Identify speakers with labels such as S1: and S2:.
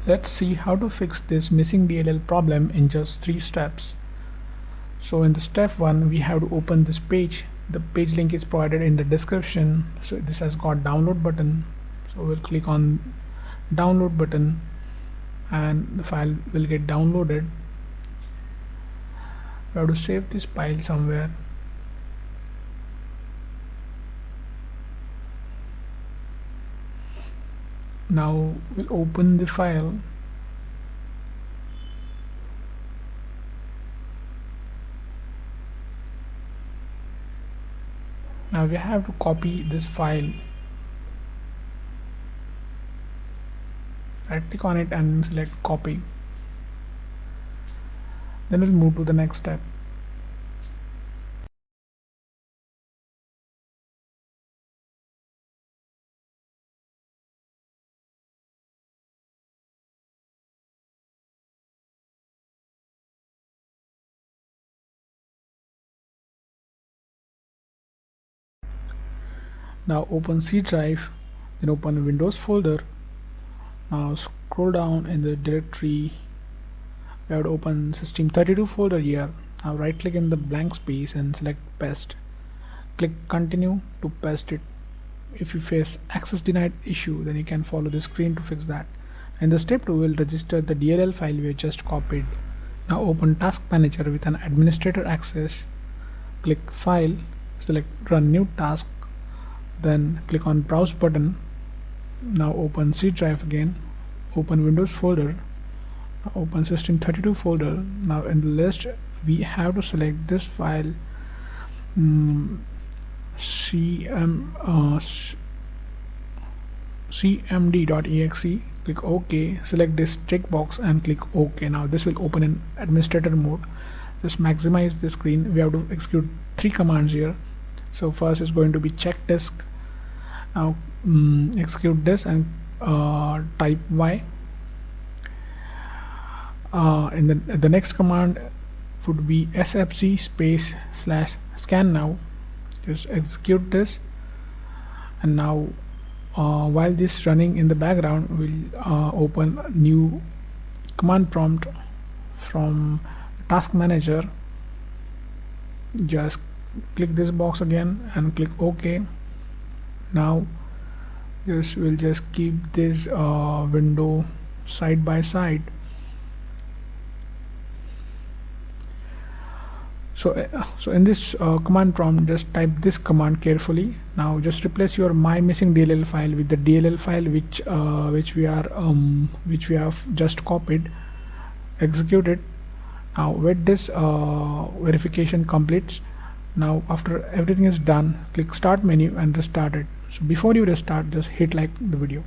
S1: Let's see how to fix this missing DLL problem in just 3 steps. So in the step 1, we have to open this page. The page link is provided in the description. So this has got download button. So we'll click on download button and the file will get downloaded. We have to save this file somewhere. Now we'll open the file. Now we have to copy this file. Right click on it and select copy. Then we'll move to the next step. Now open C drive, then open the Windows folder. Now scroll down in the directory. We have to open System32 folder here. Now right click in the blank space and select paste. Click continue to paste it. If you face access denied issue, then you can follow the screen to fix that. And the step 2 will register the DLL file we just copied. Now open Task Manager with an administrator access. Click File, select Run New Task, then click on Browse button. Now open C drive again, open Windows folder, open System32 folder. Now in the list we have to select this file, cmd.exe. click OK, select this checkbox and click OK. Now this will open in administrator mode. Just maximize the screen. We have to execute 3 commands here. So first is going to be check disk. Now execute this and type Y. And the next command would be sfc space / scan now. Just execute this, and now while this running in the background, we'll open a new command prompt from Task Manager. Just click this box again and click OK. Now we'll just keep this window side by side. So in this command prompt, just type this command carefully. Now just replace your my missing DLL file with the DLL file which we have just copied. Execute it. Now wait this verification completes. Now after everything is done, click Start menu and restart it. So before you restart, just hit like the video.